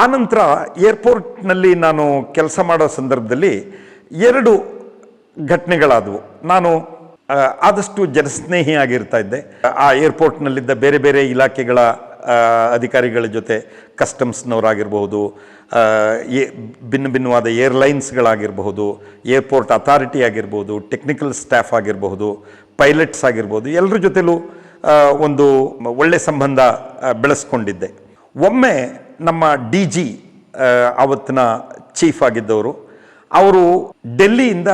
ಆನಂತರ ಏರ್ಪೋರ್ಟ್ನಲ್ಲಿ ನಾನು ಕೆಲಸ ಮಾಡೋ ಸಂದರ್ಭದಲ್ಲಿ 2 ಘಟನೆಗಳಾದವು. ನಾನು ಆದಷ್ಟು ಜನಸ್ನೇಹಿಯಾಗಿರ್ತಾ ಇದ್ದೆ. ಆ ಏರ್ಪೋರ್ಟ್ನಲ್ಲಿದ್ದ ಬೇರೆ ಬೇರೆ ಇಲಾಖೆಗಳ ಅಧಿಕಾರಿಗಳ ಜೊತೆ, ಕಸ್ಟಮ್ಸ್ನವರಾಗಿರ್ಬೋದು, ಭಿನ್ನವಾದ ಏರ್ಲೈನ್ಸ್ಗಳಾಗಿರ್ಬಹುದು, ಏರ್ಪೋರ್ಟ್ ಅಥಾರಿಟಿ ಆಗಿರ್ಬೋದು, ಟೆಕ್ನಿಕಲ್ ಸ್ಟಾಫ್ ಆಗಿರಬಹುದು, ಪೈಲಟ್ಸ್ ಆಗಿರ್ಬೋದು, ಎಲ್ಲರ ಜೊತೆಲೂ ಒಂದು ಒಳ್ಳೆ ಸಂಬಂಧ ಬೆಳೆಸ್ಕೊಂಡಿದ್ದೆ. ಒಮ್ಮೆ ನಮ್ಮ DG ಆವತ್ತಿನ ಚೀಫ್ ಆಗಿದ್ದವರು, ಅವರು ಡೆಲ್ಲಿಯಿಂದ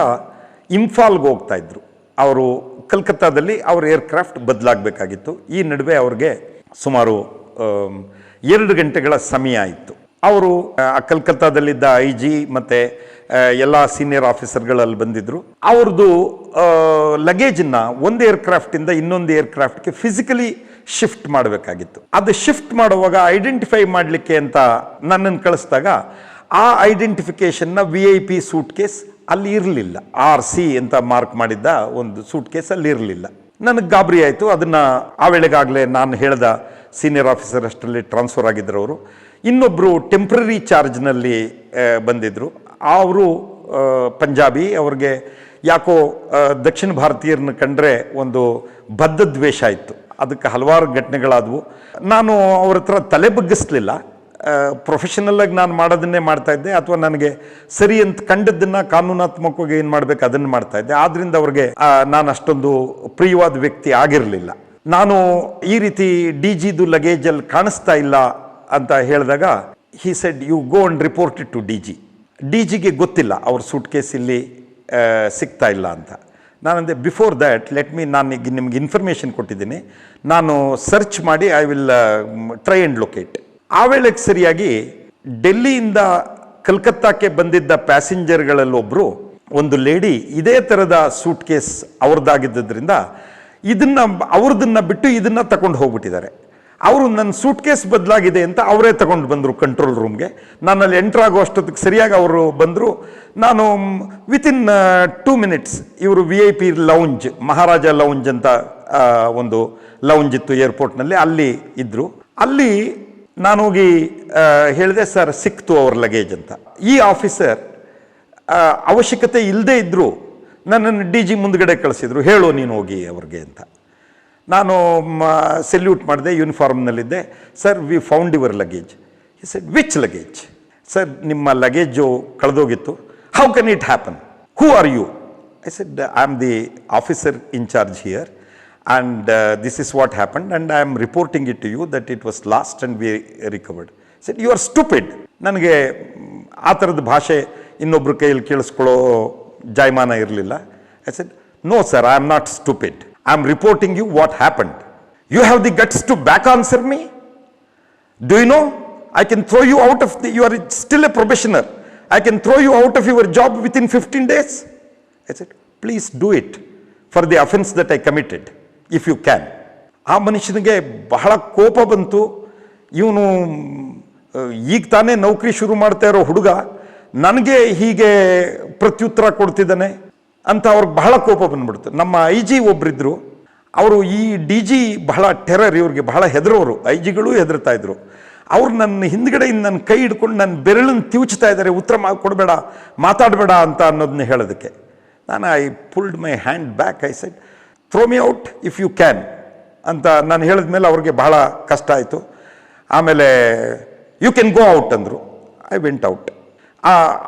ಇಂಫಾಲ್ಗೆ ಹೋಗ್ತಾ ಇದ್ರು. ಅವರು ಕಲ್ಕತ್ತಾದಲ್ಲಿ ಅವ್ರ ಏರ್ಕ್ರಾಫ್ಟ್ ಬದಲಾಗಬೇಕಾಗಿತ್ತು. ಈ ನಡುವೆ ಅವ್ರಿಗೆ ಸುಮಾರು 2 ಗಂಟೆಗಳ ಸಮಯ ಇತ್ತು. ಅವರು ಕಲ್ಕತ್ತಾದಲ್ಲಿದ್ದ IG ಮತ್ತು ಎಲ್ಲ ಸೀನಿಯರ್ ಆಫೀಸರ್ಗಳಲ್ಲಿ ಬಂದಿದ್ದರು. ಅವ್ರದ್ದು ಲಗೇಜನ್ನು ಒಂದು ಏರ್ಕ್ರಾಫ್ಟಿಂದ ಇನ್ನೊಂದು ಏರ್ಕ್ರಾಫ್ಟ್ಗೆ ಫಿಸಿಕಲಿ ಶಿಫ್ಟ್ ಮಾಡಬೇಕಾಗಿತ್ತು. ಅದು ಶಿಫ್ಟ್ ಮಾಡುವಾಗ ಐಡೆಂಟಿಫೈ ಮಾಡಲಿಕ್ಕೆ ಅಂತ ನನ್ನನ್ನು ಕಳಿಸಿದಾಗ ಆ ಐಡೆಂಟಿಫಿಕೇಷನ್ನ VIP ಸೂಟ್ ಕೇಸ್ ಅಲ್ಲಿ ಇರಲಿಲ್ಲ. RC ಅಂತ ಮಾರ್ಕ್ ಮಾಡಿದ್ದ ಒಂದು ಸೂಟ್ ಕೇಸ್ ಅಲ್ಲಿ ಇರಲಿಲ್ಲ. ನನಗೆ ಗಾಬರಿ ಆಯಿತು. ಅದನ್ನು ಆ ವೇಳೆಗಾಗಲೇ ನಾನು ಹೇಳ್ದ ಸೀನಿಯರ್ ಆಫೀಸರ್ ಅಷ್ಟರಲ್ಲಿ ಟ್ರಾನ್ಸ್ಫರ್ ಆಗಿದ್ದರು ಅವರು. ಇನ್ನೊಬ್ಬರು ಟೆಂಪ್ರರಿ ಚಾರ್ಜ್ನಲ್ಲಿ ಬಂದಿದ್ದರು. ಅವರು ಪಂಜಾಬಿ. ಅವ್ರಿಗೆ ಯಾಕೋ ದಕ್ಷಿಣ ಭಾರತೀಯರನ್ನ ಕಂಡ್ರೆ ಒಂದು ಬದ್ಧ ದ್ವೇಷ ಇತ್ತು. ಅದಕ್ಕೆ ಹಲವಾರು ಘಟನೆಗಳಾದವು. ನಾನು ಅವ್ರ ಹತ್ರ ತಲೆ ಬಗ್ಗಿಸ್ಲಿಲ್ಲ. ಪ್ರೊಫೆಷನಲ್ಲಾಗಿ ನಾನು ಮಾಡೋದನ್ನೇ ಮಾಡ್ತಾಯಿದ್ದೆ, ಅಥವಾ ನನಗೆ ಸರಿ ಅಂತ ಕಂಡದ್ದನ್ನು ಕಾನೂನಾತ್ಮಕವಾಗಿ ಏನು ಮಾಡಬೇಕು ಅದನ್ನು ಮಾಡ್ತಾಯಿದ್ದೆ. ಆದ್ದರಿಂದ ಅವ್ರಿಗೆ ನಾನು ಅಷ್ಟೊಂದು ಪ್ರಿಯವಾದ ವ್ಯಕ್ತಿ ಆಗಿರಲಿಲ್ಲ. ನಾನು ಈ ರೀತಿ DGದು ಲಗೇಜಲ್ಲಿ ಕಾಣಿಸ್ತಾ ಇಲ್ಲ ಅಂತ ಹೇಳಿದಾಗ he said, you go and report it to DGಗೆ ಗೊತ್ತಿಲ್ಲ ಅವ್ರ ಸೂಟ್ ಕೇಸ್ ಇಲ್ಲಿ ಸಿಗ್ತಾ ಇಲ್ಲ ಅಂತ. ನಾನಂದೆ, ಬಿಫೋರ್ ದ್ಯಾಟ್ ನಾನು ಈಗ ನಿಮ್ಗೆ ಇನ್ಫಾರ್ಮೇಷನ್ ಕೊಟ್ಟಿದ್ದೀನಿ, ನಾನು ಸರ್ಚ್ ಮಾಡಿ I will try and locate. ಆ ವೇಳೆಗೆ ಸರಿಯಾಗಿ ಡೆಲ್ಲಿಯಿಂದ ಕಲ್ಕತ್ತಾಕ್ಕೆ ಬಂದಿದ್ದ ಪ್ಯಾಸೆಂಜರ್ಗಳಲ್ಲೊಬ್ಬರು, ಒಂದು ಲೇಡಿ ಇದೇ ಥರದ ಸೂಟ್ ಕೇಸ್ ಅವ್ರದ್ದಾಗಿದ್ದರಿಂದ ಅವ್ರದನ್ನು ಬಿಟ್ಟು ಇದನ್ನು ತಗೊಂಡು ಹೋಗ್ಬಿಟ್ಟಿದ್ದಾರೆ. ಅವರು ನನ್ನ ಸೂಟ್ ಕೇಸ್ ಬದಲಾಗಿದೆ ಅಂತ ಅವರೇ ತಗೊಂಡು ಬಂದರು ಕಂಟ್ರೋಲ್ ರೂಮ್ಗೆ. ನಾನಲ್ಲಿ ಎಂಟ್ರ್ ಆಗೋ ಅಷ್ಟೊತ್ತಿಗೆ ಸರಿಯಾಗಿ ಅವರು ಬಂದರು. ನಾನು ವಿತಿನ್ 2 ಮಿನಿಟ್ಸ್ ಇವರು VIP ಲೌಂಜ್, ಮಹಾರಾಜ ಲೌಂಜ್ ಅಂತ ಒಂದು ಲೌಂಜ್ ಇತ್ತು ಏರ್ಪೋರ್ಟ್ನಲ್ಲಿ, ಅಲ್ಲಿ ಇದ್ದರು. ಅಲ್ಲಿ ನಾನು ಹೋಗಿ ಹೇಳಿದೆ, ಸರ್ ಸಿಕ್ತು ಅವ್ರ ಲಗೇಜ್ ಅಂತ. ಈ ಆಫೀಸರ್ ಅವಶ್ಯಕತೆ ಇಲ್ಲದೆ ಇದ್ದರು ನನ್ನನ್ನು DG ಮುಂದ್ಗಡೆ ಕಳಿಸಿದ್ರು, ಹೇಳು ನೀನು ಹೋಗಿ ಅವ್ರಿಗೆ ಅಂತ. ನಾನು ಸೆಲ್ಯೂಟ್ ಮಾಡಿದೆ, ಯೂನಿಫಾರ್ಮ್ನಲ್ಲಿದ್ದೆ. Sir, we found your luggage. He said, which luggage? Sir, ನಿಮ್ಮ ಲಗೇಜು ಕಳೆದೋಗಿತ್ತು. How can it happen? Who are you? I said, I am the officer in charge here and this is what happened and I am reporting it to you that it was lost and we recovered. Said, you are stupid. ನನಗೆ ಆ ಥರದ ಭಾಷೆ ಇನ್ನೊಬ್ಬರ ಕೈಯಲ್ಲಿ ಕೇಳಿಸ್ಕೊಳ್ಳೋ ಜಾಯಮಾನ ಇರಲಿಲ್ಲ. I said, no sir, I am not stupid. I am reporting you what happened. You have the guts to back answer me? Do you know I can throw you out of you are still a probationer. I can throw you out of your job within 15 days. I said, please do it for the offense that I committed. If you can. ಆ ಮನುಷ್ಯನಿಗೆ ಬಹಳ ಕೋಪ ಬಂತು. ಇವನು ಈಗ ತಾನೇ ನೌಕರಿ ಶುರು ಮಾಡ್ತಾ ಇರೋ ಹುಡುಗ ನನಗೆ ಹೀಗೆ ಪ್ರತ್ಯುತ್ತರ ಕೊಡ್ತಿದ್ದಾನೆ ಅಂತ ಅವ್ರಿಗೆ ಬಹಳ ಕೋಪ ಬಂದ್ಬಿಡ್ತು. ನಮ್ಮ IG ಒಬ್ಬರಿದ್ದರು, ಅವರು ಈ DG ಬಹಳ ಟೆರರ್, ಇವ್ರಿಗೆ ಬಹಳ ಹೆದರೋರು. IG ಗಳು ಹೆದರ್ತಾ ಇದ್ರು. ಅವ್ರು ನನ್ನ ಹಿಂದ್ಗಡೆಯಿಂದ ನನ್ನ ಕೈ ಹಿಡ್ಕೊಂಡು ನನ್ನ ಬೆರಳನ್ನು ತಿವುಚ್ತಾ ಇದ್ದಾರೆ, ಉತ್ತರ ಕೊಡಬೇಡ, ಮಾತಾಡಬೇಡ ಅಂತ ಅನ್ನೋದನ್ನ ಹೇಳೋದಕ್ಕೆ. I pulled my hand back. I said, throw me out if you can ಅಂತ ನಾನು ಹೇಳಿದ ಮೇಲೆ ಅವ್ರಿಗೆ ಬಹಳ ಕಷ್ಟ ಆಯಿತು. ಆಮೇಲೆ ಯು ಕ್ಯಾನ್ ಗೋ ಔಟ್ ಅಂದರು. I went out.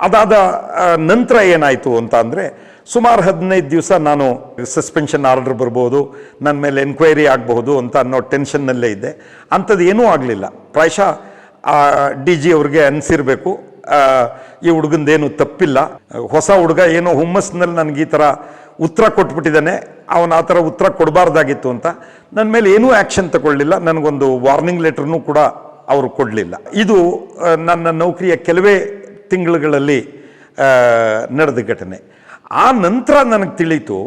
ಅದಾದ ನಂತರ ಏನಾಯಿತು ಅಂತ ಅಂದರೆ, ಸುಮಾರು 15 ದಿವಸ ನಾನು ಸಸ್ಪೆನ್ಷನ್ ಆರ್ಡರ್ ಬರ್ಬೋದು, ನನ್ನ ಮೇಲೆ ಎನ್ಕ್ವೈರಿ ಆಗಬಹುದು ಅಂತ ಅನ್ನೋ ಟೆನ್ಷನ್ನಲ್ಲೇ ಇದ್ದೆ. ಅಂಥದ್ದು ಏನೂ ಆಗಲಿಲ್ಲ. ಪ್ರಾಯಶಃ DG ಅವ್ರಿಗೆ ಅನಿಸಿರಬೇಕು, ಈ ಹುಡುಗಂದೇನು ತಪ್ಪಿಲ್ಲ, ಹೊಸ ಹುಡುಗ ಏನೋ ಹುಮ್ಮಸ್ನಲ್ಲಿ ನನಗೆ ಈ ಥರ ಉತ್ತರ ಕೊಟ್ಬಿಟ್ಟಿದ್ದಾನೆ, ಅವನು ಆ ಥರ ಉತ್ತರ ಕೊಡಬಾರ್ದಾಗಿತ್ತು ಅಂತ. ನನ್ನ ಮೇಲೆ ಏನೂ ಆ್ಯಕ್ಷನ್ ತಗೊಳ್ಳಿಲ್ಲ. ನನಗೊಂದು ವಾರ್ನಿಂಗ್ ಲೆಟ್ರನ್ನೂ ಕೂಡ ಅವರು ಕೊಡಲಿಲ್ಲ. ಇದು ನನ್ನ ನೌಕರಿಯ ಕೆಲವೇ ತಿಂಗಳುಗಳಲ್ಲಿ ನಡೆದ ಘಟನೆ. ಆ ನಂತರ ನನಗೆ ತಿಳಿಯಿತು,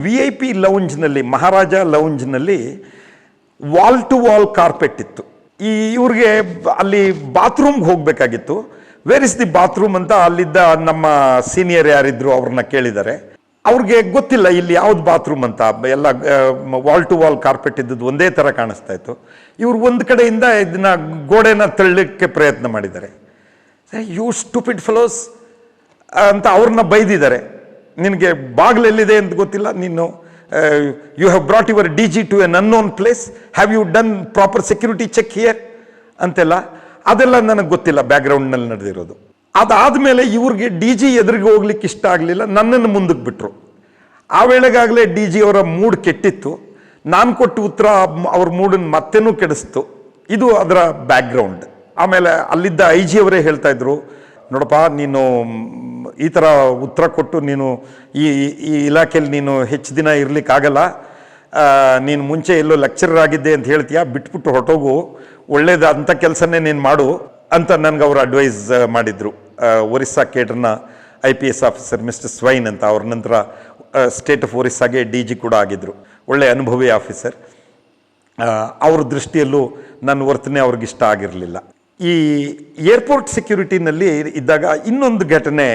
VIP ಲೌಂಜ್ನಲ್ಲಿ, ಮಹಾರಾಜ ಲೌಂಜ್ನಲ್ಲಿ ವಾಲ್ ಟು ವಾಲ್ ಕಾರ್ಪೆಟ್ ಇತ್ತು. ಇವ್ರಿಗೆ ಅಲ್ಲಿ ಬಾತ್ರೂಮ್ಗೆ ಹೋಗಬೇಕಾಗಿತ್ತು. ವೇರ್ ಇಸ್ ದಿ ಬಾತ್ರೂಮ್ ಅಂತ ಅಲ್ಲಿದ್ದ ನಮ್ಮ ಸೀನಿಯರ್ ಯಾರಿದ್ರು ಅವ್ರನ್ನ ಕೇಳಿದ್ದಾರೆ. ಅವ್ರಿಗೆ ಗೊತ್ತಿಲ್ಲ ಇಲ್ಲಿ ಯಾವ್ದು ಬಾತ್ರೂಮ್ ಅಂತ. ಎಲ್ಲ ವಾಲ್ ಟು ವಾಲ್ ಕಾರ್ಪೆಟ್ ಇದ್ದದ್ದು ಒಂದೇ ಥರ ಕಾಣಿಸ್ತಾ ಇತ್ತು. ಇವ್ರು ಒಂದು ಕಡೆಯಿಂದ ಇದನ್ನ ಗೋಡೆನ ತಳ್ಳಲಿಕ್ಕೆ ಪ್ರಯತ್ನ ಮಾಡಿದ್ದಾರೆ. ಯು ಸ್ಟುಪಿಡ್ ಫೆಲೋಸ್ ಅಂತ ಅವ್ರನ್ನ ಬೈದಿದ್ದಾರೆ. ನಿನಗೆ ಬಾಗಿಲೆಲ್ಲಿದೆ ಅಂತ ಗೊತ್ತಿಲ್ಲ, ನೀನು you have brought your D G to an unknown place, have you done proper security check here ಅಂತೆಲ್ಲ. ಅದೆಲ್ಲ ನನಗೆ ಗೊತ್ತಿಲ್ಲ, ಬ್ಯಾಕ್ಗ್ರೌಂಡ್ನಲ್ಲಿ ನಡೆದಿರೋದು. ಅದಾದಮೇಲೆ ಇವ್ರಿಗೆ ಡಿ ಜಿ ಎದುರಿಗೆ ಹೋಗ್ಲಿಕ್ಕೆ ಇಷ್ಟ ಆಗಲಿಲ್ಲ, ನನ್ನನ್ನು ಮುಂದಕ್ಕೆ ಬಿಟ್ಟರು. ಆ ವೇಳೆಗಾಗಲೇ ಡಿ ಜಿ ಅವರ ಮೂಡ್ ಕೆಟ್ಟಿತ್ತು. ನಾನು ಕೊಟ್ಟ ಉತ್ತರ ಅವ್ರ ಮೂಡನ್ನು ಮತ್ತೇನೂ ಕೆಡಿಸ್ತು. ಇದು ಅದರ ಬ್ಯಾಕ್ಗ್ರೌಂಡ್. ಆಮೇಲೆ ಅಲ್ಲಿದ್ದ ಐ ಜಿ ಅವರೇ ಹೇಳ್ತಾ ಇದ್ರು, ನೋಡಪ್ಪ ನೀನು ಈ ಥರ ಉತ್ತರ ಕೊಟ್ಟು ನೀನು ಈ ಇಲಾಖೆಯಲ್ಲಿ ನೀನು ಹೆಚ್ಚು ದಿನ ಇರಲಿಕ್ಕಾಗಲ್ಲ, ನೀನು ಮುಂಚೆ ಎಲ್ಲೋ ಲೆಕ್ಚರರ್ ಆಗಿದ್ದೆ ಅಂತ ಹೇಳ್ತೀಯಾ, ಬಿಟ್ಬಿಟ್ಟು ಹೊರಟೋಗು, ಒಳ್ಳೇದಂಥ ಕೆಲಸನೇ ನೀನು ಮಾಡು ಅಂತ ನನಗೆ ಅವರು ಅಡ್ವೈಸ್ ಮಾಡಿದರು. ಒರಿಸ್ಸಾ ಕೇಡ್ರನ್ನ IPS ಆಫೀಸರ್ ಮಿಸ್ಟರ್ ಸ್ವೈನ್ ಅಂತ, ಅವ್ರ ನಂತರ ಸ್ಟೇಟ್ ಆಫ್ ಒರಿಸ್ಸಾಗೆ ಡಿ ಜಿ ಕೂಡ ಆಗಿದ್ದರು. ಒಳ್ಳೆಯ ಅನುಭವಿ ಆಫೀಸರ್. ಅವ್ರ ದೃಷ್ಟಿಯಲ್ಲೂ ನನ್ನ ವರ್ತನೆ ಅವ್ರಿಗಿಷ್ಟ ಆಗಿರಲಿಲ್ಲ. ಈ ಏರ್ಪೋರ್ಟ್ ಸೆಕ್ಯೂರಿಟಿನಲ್ಲಿ ಇದ್ದಾಗ ಇನ್ನೊಂದು ಘಟನೆ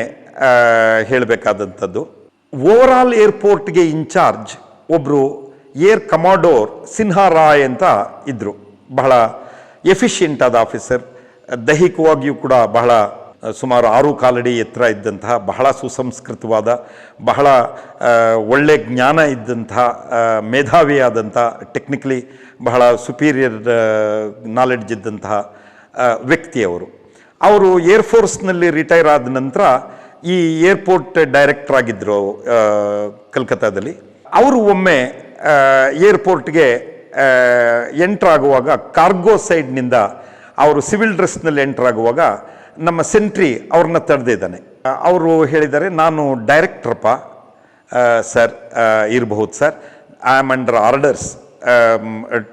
ಹೇಳಬೇಕಾದಂಥದ್ದು. ಓವರ್ ಆಲ್ ಏರ್ಪೋರ್ಟ್ಗೆ ಇನ್ಚಾರ್ಜ್ ಒಬ್ಬರು ಏರ್ ಕಮಾಡೋರ್ ಸಿನ್ಹಾ ರಾಯ್ ಅಂತ ಇದ್ದರು. ಬಹಳ ಎಫಿಷಿಯೆಂಟ್ ಆದ ಆಫೀಸರ್, ದೈಹಿಕವಾಗಿಯೂ ಕೂಡ ಬಹಳ ಸುಮಾರು 6 ಕಾಲಡಿ ಎತ್ತರ ಇದ್ದಂತಹ, ಬಹಳ ಸುಸಂಸ್ಕೃತವಾದ, ಬಹಳ ಒಳ್ಳೆ ಜ್ಞಾನ ಇದ್ದಂತಹ, ಮೇಧಾವಿಯಾದಂಥ, ಟೆಕ್ನಿಕಲಿ ಬಹಳ ಸುಪೀರಿಯರ್ ನಾಲೆಡ್ಜ್ ಇದ್ದಂತಹ ವ್ಯಕ್ತಿಯವರು. ಅವರು ಏರ್ಫೋರ್ಸ್ನಲ್ಲಿ ರಿಟೈರ್ ಆದ ನಂತರ ಈ ಏರ್ಪೋರ್ಟ್ ಡೈರೆಕ್ಟರ್ ಆಗಿದ್ದರು ಕಲ್ಕತ್ತಾದಲ್ಲಿ. ಅವರು ಒಮ್ಮೆ ಏರ್ಪೋರ್ಟ್ಗೆ ಎಂಟ್ರಾಗುವಾಗ ಕಾರ್ಗೋ ಸೈಡ್ನಿಂದ ಅವರು ಸಿವಿಲ್ ಡ್ರೆಸ್ನಲ್ಲಿ ಎಂಟ್ರಾಗುವಾಗ ನಮ್ಮ ಸೆಂಟ್ರಿ ಅವ್ರನ್ನ ತಡೆದಿದ್ದಾನೆ. ಅವರು ಹೇಳಿದ್ದಾರೆ, ನಾನು ಡೈರೆಕ್ಟ್ರಪ್ಪ. ಸರ್ ಇರಬಹುದು sir, I am under orders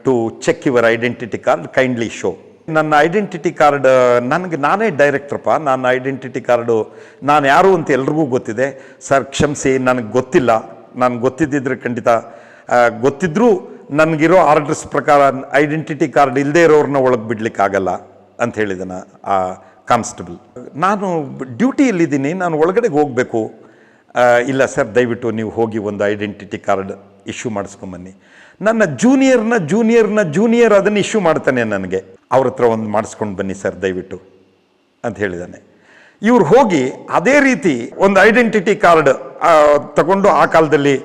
to check your identity card, kindly show. ನನ್ನ ಐಡೆಂಟಿಟಿ ಕಾರ್ಡ್ ನಾನೇ ಡೈರೆಕ್ಟ್ರಪ್ಪ, ನನ್ನ ಐಡೆಂಟಿಟಿ ಕಾರ್ಡು ನಾನು ಯಾರು ಅಂತ ಎಲ್ರಿಗೂ ಗೊತ್ತಿದೆ. ಸರ್ ಕ್ಷಮಿಸಿ, ನನಗೆ ಗೊತ್ತಿಲ್ಲ, ನಾನು ಗೊತ್ತಿದ್ದಿದ್ರೆ ಖಂಡಿತ ಗೊತ್ತಿದ್ರೂ ನನಗಿರೋ ಆರ್ಡರ್ಸ್ ಪ್ರಕಾರ ಐಡೆಂಟಿಟಿ ಕಾರ್ಡ್ ಇಲ್ಲದೆ ಇರೋರನ್ನ ಒಳಗೆ ಬಿಡ್ಲಿಕ್ಕಾಗಲ್ಲ ಅಂತ ಹೇಳಿದನ ಆ ಕಾನ್ಸ್ಟೇಬಲ್. ನಾನು ಡ್ಯೂಟಿಯಲ್ಲಿದ್ದೀನಿ, ನಾನು ಒಳಗಡೆಗೆ ಹೋಗಬೇಕು. ಇಲ್ಲ ಸರ್, ದಯವಿಟ್ಟು ನೀವು ಹೋಗಿ ಒಂದು ಐಡೆಂಟಿಟಿ ಕಾರ್ಡ್ ಇಶ್ಯೂ ಮಾಡಿಸ್ಕೊಂಬನ್ನಿ. ನನ್ನ ಜೂನಿಯರ್ ಅದನ್ನು ಇಶ್ಯೂ ಮಾಡ್ತಾನೆ ನನಗೆ. ಅವ್ರ ಹತ್ರ ಒಂದು ಮಾಡಿಸ್ಕೊಂಡು ಬನ್ನಿ ಸರ್ ದಯವಿಟ್ಟು ಅಂತ ಹೇಳಿದ್ದಾನೆ. ಇವ್ರು ಹೋಗಿ ಅದೇ ರೀತಿ ಒಂದು ಐಡೆಂಟಿಟಿ ಕಾರ್ಡ್ ತಗೊಂಡು, ಆ ಕಾಲದಲ್ಲಿ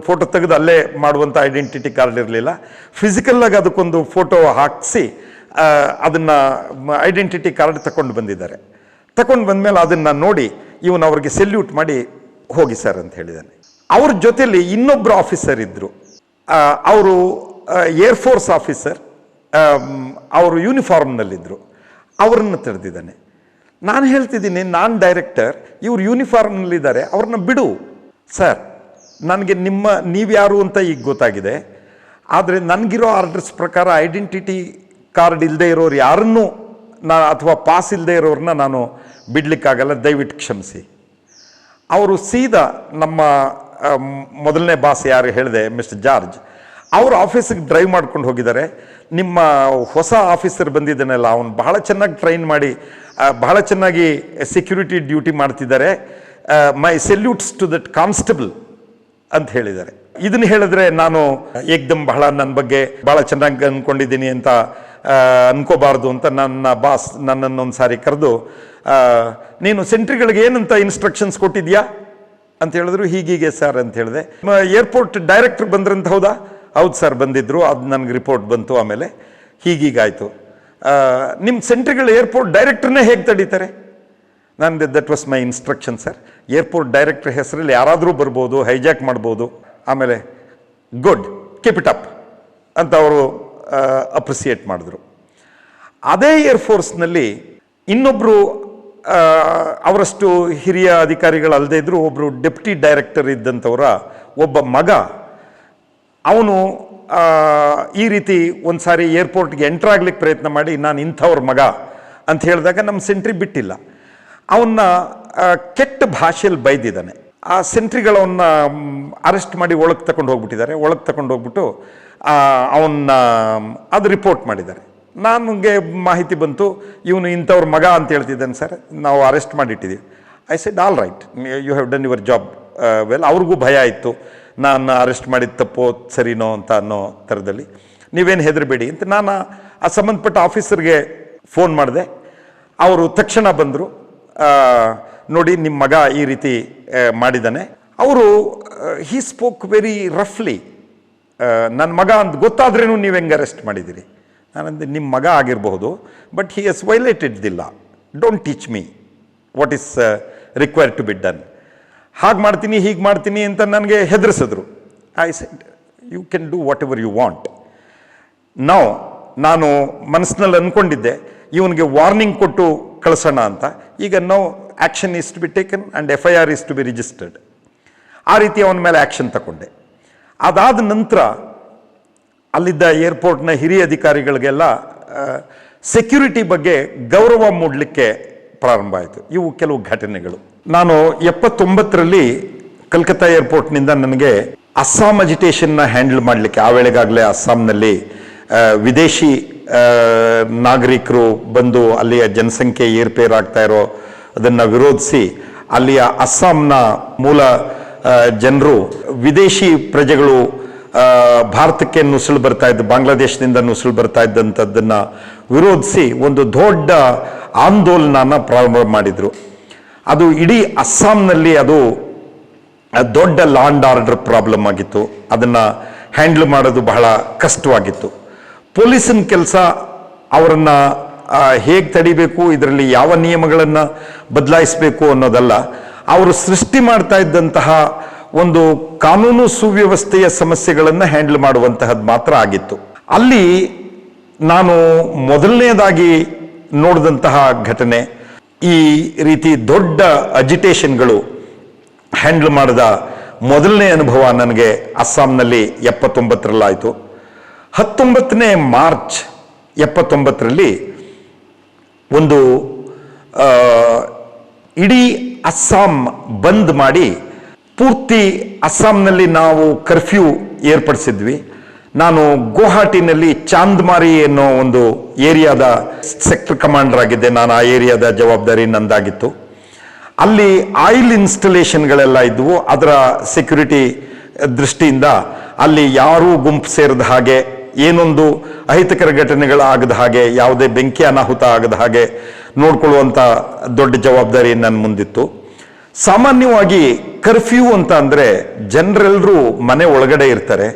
ಫೋಟೋ ತೆಗೆದು ಅಲ್ಲೇ ಮಾಡುವಂಥ ಐಡೆಂಟಿಟಿ ಕಾರ್ಡ್ ಇರಲಿಲ್ಲ, ಫಿಸಿಕಲ್ಲಾಗಿ ಅದಕ್ಕೊಂದು ಫೋಟೋ ಹಾಕಿಸಿ ಅದನ್ನು ಐಡೆಂಟಿಟಿ ಕಾರ್ಡ್ ತಗೊಂಡು ಬಂದಿದ್ದಾರೆ. ತಗೊಂಡು ಬಂದಮೇಲೆ ಅದನ್ನು ನೋಡಿ ಇವನು ಅವ್ರಿಗೆ ಸೆಲ್ಯೂಟ್ ಮಾಡಿ ಹೋಗಿ ಸರ್ ಅಂತ ಹೇಳಿದ್ದಾನೆ. ಅವ್ರ ಜೊತೆಯಲ್ಲಿ ಇನ್ನೊಬ್ಬರು ಆಫೀಸರ್ ಇದ್ದರು. ಅವರು ಏರ್ಫೋರ್ಸ್ ಆಫೀಸರ್, ಅವರು ಯೂನಿಫಾರ್ಮ್ನಲ್ಲಿದ್ದರು. ಅವರನ್ನು ತಡೆದಿದ್ದಾನೆ. ನಾನು ಹೇಳ್ತಿದ್ದೀನಿ, ನಾನು ಡೈರೆಕ್ಟರ್, ಇವ್ರು ಯೂನಿಫಾರ್ಮ್ನಲ್ಲಿದ್ದಾರೆ, ಅವ್ರನ್ನ ಬಿಡು ಸರ್. ನನಗೆ ನೀವ್ಯಾರು ಅಂತ ಈಗ ಗೊತ್ತಾಗಿದೆ, ಆದರೆ ನನಗಿರೋ ಆರ್ಡರ್ಸ್ ಪ್ರಕಾರ ಐಡೆಂಟಿಟಿ ಕಾರ್ಡ್ ಇಲ್ಲದೆ ಇರೋರು ಯಾರನ್ನೂ ಅಥವಾ ಪಾಸ್ ಇಲ್ಲದೆ ಇರೋರನ್ನ ನಾನು ಬಿಡಲಿಕ್ಕಾಗಲ್ಲ, ದಯವಿಟ್ಟು ಕ್ಷಮಿಸಿ. ಅವರು ಸೀದಾ ನಮ್ಮ ಮೊದಲನೇ ಬಾಸ್ ಯಾರು ಹೇಳಿದೆ, ಮಿಸ್ಟರ್ ಜಾರ್ಜ್, ಅವರು ಆಫೀಸಿಗೆ ಡ್ರೈವ್ ಮಾಡ್ಕೊಂಡು ಹೋಗಿದ್ದಾರೆ. ನಿಮ್ಮ ಹೊಸ ಆಫೀಸರ್ ಬಂದಿದ್ದಾನಲ್ಲ, ಅವನು ಬಹಳ ಚೆನ್ನಾಗಿ ಟ್ರೈನ್ ಮಾಡಿ ಬಹಳ ಚೆನ್ನಾಗಿ ಸೆಕ್ಯೂರಿಟಿ ಡ್ಯೂಟಿ ಮಾಡ್ತಿದ್ದಾರೆ. ಮೈ ಸೆಲ್ಯೂಟ್ಸ್ ಟು ದಟ್ ಕಾನ್ಸ್ಟೇಬಲ್ ಅಂತ ಹೇಳಿದ್ದಾರೆ. ಇದನ್ನು ಹೇಳಿದ್ರೆ ನಾನು ಏಕ್ದಮ್ ಬಹಳ ನನ್ನ ಬಗ್ಗೆ ಭಾಳ ಚೆನ್ನಾಗಿ ಅಂದ್ಕೊಂಡಿದ್ದೀನಿ ಅಂತ ಅನ್ಕೋಬಾರ್ದು ಅಂತ ನನ್ನ ಬಾಸ್ ನನ್ನನ್ನೊಂದು ಸಾರಿ ಕರೆದು, ನೀನು ಸೆಂಟ್ರಿಗಳಿಗೆ ಏನಂತ ಇನ್ಸ್ಟ್ರಕ್ಷನ್ಸ್ ಕೊಟ್ಟಿದ್ಯಾ ಅಂತ ಹೇಳಿದ್ರು. ಹೀಗೀಗೆ ಸರ್ ಅಂತ ಹೇಳಿದೆ. ಏರ್ಪೋರ್ಟ್ ಡೈರೆಕ್ಟರ್ ಬಂದ್ರಂತ ಹೌದಾ? ಹೌದು ಸರ್ ಬಂದಿದ್ದರು, ಅದು ನನಗೆ ರಿಪೋರ್ಟ್ ಬಂತು. ಆಮೇಲೆ ಹೀಗೀಗಾಯಿತು. ನಿಮ್ಮ ಸೆಂಟ್ರಿಗಳು ಏರ್ಪೋರ್ಟ್ ಡೈರೆಕ್ಟರ್ನೇ ಹೇಗೆ ತಡೀತಾರೆ? ನಾನು that was my instruction sir. Airport director ಹೆಸರಲ್ಲಿ ಯಾರಾದರೂ ಬರ್ಬೋದು, ಹೈಜಾಕ್ ಮಾಡ್ಬೋದು. ಆಮೇಲೆ ಗುಡ್, ಕೀಪ್ ಇಟ್ ಅಪ್ ಅಂತ ಅವರು ಅಪ್ರಿಸಿಯೇಟ್ ಮಾಡಿದ್ರು. ಅದೇ ಏರ್ಫೋರ್ಸ್ನಲ್ಲಿ ಇನ್ನೊಬ್ಬರು ಅವರಷ್ಟು ಹಿರಿಯ ಅಧಿಕಾರಿಗಳಲ್ಲದೆ ಇದ್ದರೂ ಒಬ್ಬರು ಡೆಪ್ಟಿ ಡೈರೆಕ್ಟರ್ ಇದ್ದಂಥವರ ಒಬ್ಬ ಮಗ, ಅವನು ಈ ರೀತಿ ಒಂದು ಸಾರಿ ಏರ್ಪೋರ್ಟ್ಗೆ ಎಂಟ್ರಾಗ್ಲಿಕ್ಕೆ ಪ್ರಯತ್ನ ಮಾಡಿ, ನಾನು ಇಂಥವ್ರ ಮಗ ಅಂತ ಹೇಳಿದಾಗ ನಮ್ಮ ಸೆಂಟ್ರಿ ಬಿಟ್ಟಿಲ್ಲ. ಅವನ್ನ ಕೆಟ್ಟ ಭಾಷೆಯಲ್ಲಿ ಬೈದಿದ್ದಾನೆ. ಆ ಸೆಂಟ್ರಿಗಳವನ್ನ ಅರೆಸ್ಟ್ ಮಾಡಿ ಒಳಗೆ ತಗೊಂಡು ಹೋಗ್ಬಿಟ್ಟಿದ್ದಾರೆ. ಒಳಗೆ ತಗೊಂಡು ಹೋಗ್ಬಿಟ್ಟು ಅವನ್ನ ಅದು ರಿಪೋರ್ಟ್ ಮಾಡಿದ್ದಾರೆ. ನನಗೆ ಮಾಹಿತಿ ಬಂತು, ಇವನು ಇಂಥವ್ರ ಮಗ ಅಂತ ಹೇಳ್ತಿದ್ದಾನೆ ಸರ್, ನಾವು ಅರೆಸ್ಟ್ ಮಾಡಿಟ್ಟಿದ್ದೀವಿ. I said all right, you have done your job well. ಅವ್ರಿಗೂ ಭಯ ಇತ್ತು, ನಾನು ಅರೆಸ್ಟ್ ಮಾಡಿದ ತಪ್ಪೋ ಸರಿನೋ ಅಂತ ಅನ್ನೋ ಥರದಲ್ಲಿ. ನೀವೇನು ಹೆದರಬೇಡಿ ಅಂತ ನಾನು ಆ ಸಂಬಂಧಪಟ್ಟ ಆಫೀಸರ್ಗೆ ಫೋನ್ ಮಾಡಿದೆ. ಅವರು ತಕ್ಷಣ ಬಂದರು. ನೋಡಿ ನಿಮ್ಮ ಮಗ ಈ ರೀತಿ ಮಾಡಿದ್ದಾನೆ. ಅವರು ಹಿ ಸ್ಪೋಕ್ ವೆರಿ ರಫ್ಲಿ. ನನ್ನ ಮಗ ಅಂತ ಗೊತ್ತಾದ್ರೂ ನೀವು ಹೆಂಗೆ ಅರೆಸ್ಟ್ ಮಾಡಿದ್ದೀರಿ? ನಾನಂದೆ ನಿಮ್ಮ ಮಗ ಆಗಿರಬಹುದು, but he has violated the law. Don't teach me what is required to be done. ಹಾಗೆ ಮಾಡ್ತೀನಿ ಹೀಗೆ ಮಾಡ್ತೀನಿ ಅಂತ ನನಗೆ ಹೆದರಿಸಿದ್ರು. I said you can do whatever you want. ನಾನು ಮನಸ್ಸಿನಲ್ಲಿ ಅಂದ್ಕೊಂಡಿದ್ದೆ ಇವನಿಗೆ ವಾರ್ನಿಂಗ್ ಕೊಟ್ಟು ಕಳಿಸೋಣ ಅಂತ. ಈಗ action is to be taken and FIR is to be registered. ಆ ರೀತಿ ಅವನ ಮೇಲೆ ಆ್ಯಕ್ಷನ್ ತಗೊಂಡೆ. ಅದಾದ ನಂತರ ಅಲ್ಲಿದ್ದ ಏರ್ಪೋರ್ಟ್ನ ಹಿರಿಯ ಅಧಿಕಾರಿಗಳಿಗೆಲ್ಲ ಸೆಕ್ಯೂರಿಟಿ ಬಗ್ಗೆ ಗೌರವ ಮೂಡಲಿಕ್ಕೆ ಪ್ರಾರಂಭ ಆಯಿತು. ಇವು ಕೆಲವು ಘಟನೆಗಳು. ನಾನು 79ರಲ್ಲಿ ಕಲ್ಕತ್ತಾ ಏರ್ಪೋರ್ಟ್ನಿಂದ ನನಗೆ ಅಸ್ಸಾಂ ಅಜಿಟೇಷನ್ನ ಹ್ಯಾಂಡಲ್ ಮಾಡಲಿಕ್ಕೆ, ಆ ವೇಳೆಗಾಗಲೇ ಅಸ್ಸಾಂನಲ್ಲಿ ವಿದೇಶಿ ನಾಗರಿಕರು ಬಂದು ಅಲ್ಲಿಯ ಜನಸಂಖ್ಯೆ ಏರ್ಪೇರ್ ಆಗ್ತಾ ಇರೋ ಅದನ್ನು ವಿರೋಧಿಸಿ ಅಲ್ಲಿಯ ಅಸ್ಸಾಂನ ಮೂಲ ಜನರು ವಿದೇಶಿ ಪ್ರಜೆಗಳು ಭಾರತಕ್ಕೆ ನುಸುಳು ಬರ್ತಾ ಇದ್ದು, ಬಾಂಗ್ಲಾದೇಶದಿಂದ ನುಸುಳು ಬರ್ತಾ ಇದ್ದಂಥದ್ದನ್ನು ವಿರೋಧಿಸಿ ಒಂದು ದೊಡ್ಡ ಆಂದೋಲನನ ಪ್ರಾರಂಭ ಮಾಡಿದರು. ಅದು ಇಡೀ ಅಸ್ಸಾಂನಲ್ಲಿ ಅದು ದೊಡ್ಡ ಲಾ ಆ್ಯಂಡ್ ಆರ್ಡರ್ ಪ್ರಾಬ್ಲಮ್ ಆಗಿತ್ತು. ಅದನ್ನು ಹ್ಯಾಂಡಲ್ ಮಾಡೋದು ಬಹಳ ಕಷ್ಟವಾಗಿತ್ತು. ಪೊಲೀಸಿನ ಕೆಲಸ ಅವರನ್ನು ಹೇಗೆ ತಡಿಬೇಕು, ಇದರಲ್ಲಿ ಯಾವ ನಿಯಮಗಳನ್ನು ಬದಲಾಯಿಸಬೇಕು ಅನ್ನೋದಲ್ಲ, ಅವರು ಸೃಷ್ಟಿ ಮಾಡ್ತಾ ಇದ್ದಂತಹ ಒಂದು ಕಾನೂನು ಸುವ್ಯವಸ್ಥೆಯ ಸಮಸ್ಯೆಗಳನ್ನು ಹ್ಯಾಂಡಲ್ ಮಾಡುವಂತಹದ್ದು ಮಾತ್ರ ಆಗಿತ್ತು. ಅಲ್ಲಿ ನಾನು ಮೊದಲನೇದಾಗಿ ನೋಡಿದಂತಹ ಘಟನೆ, ಈ ರೀತಿ ದೊಡ್ಡ ಅಜಿಟೇಷನ್ಗಳು ಹ್ಯಾಂಡಲ್ ಮಾಡಿದ ಮೊದಲನೇ ಅನುಭವ ನನಗೆ ಅಸ್ಸಾಂನಲ್ಲಿ 79ರಲ್ಲಾಯಿತು. 19ನೇ ಮಾರ್ಚ್ 79ರಲ್ಲಿ ಒಂದು ಇಡೀ ಅಸ್ಸಾಂ ಬಂದ್ ಮಾಡಿ, ಪೂರ್ತಿ ಅಸ್ಸಾಂನಲ್ಲಿ ನಾವು ಕರ್ಫ್ಯೂ ಏರ್ಪಡಿಸಿದ್ವಿ. ನಾನು ಗುವಾಹಟಿನಲ್ಲಿ ಚಾಂದ್ಮಾರಿ ಅನ್ನೋ ಒಂದು ಏರಿಯಾದ ಸೆಕ್ಟರ್ ಕಮಾಂಡರ್ ಆಗಿದ್ದೆ. ನಾನು ಆ ಏರಿಯಾದ ಜವಾಬ್ದಾರಿ ನಂದಾಗಿತ್ತು. ಅಲ್ಲಿ ಆಯಿಲ್ ಇನ್ಸ್ಟಾಲೇಷನ್ಗಳೆಲ್ಲ ಇದ್ವು. ಅದರ ಸೆಕ್ಯೂರಿಟಿ ದೃಷ್ಟಿಯಿಂದ ಅಲ್ಲಿ ಯಾರೂ ಗುಂಪು ಸೇರಿದ ಹಾಗೆ, ಏನೊಂದು ಅಹಿತಕರ ಘಟನೆಗಳಾಗದ ಹಾಗೆ, ಯಾವುದೇ ಬೆಂಕಿ ಅನಾಹುತ ಆಗದ ಹಾಗೆ ನೋಡ್ಕೊಳ್ಳುವಂಥ ದೊಡ್ಡ ಜವಾಬ್ದಾರಿ ನನ್ನ ಮುಂದಿತ್ತು. ಸಾಮಾನ್ಯವಾಗಿ ಕರ್ಫ್ಯೂ ಅಂತ ಅಂದರೆ ಜನರೆಲ್ಲರೂ ಮನೆ ಒಳಗಡೆ ಇರ್ತಾರೆ.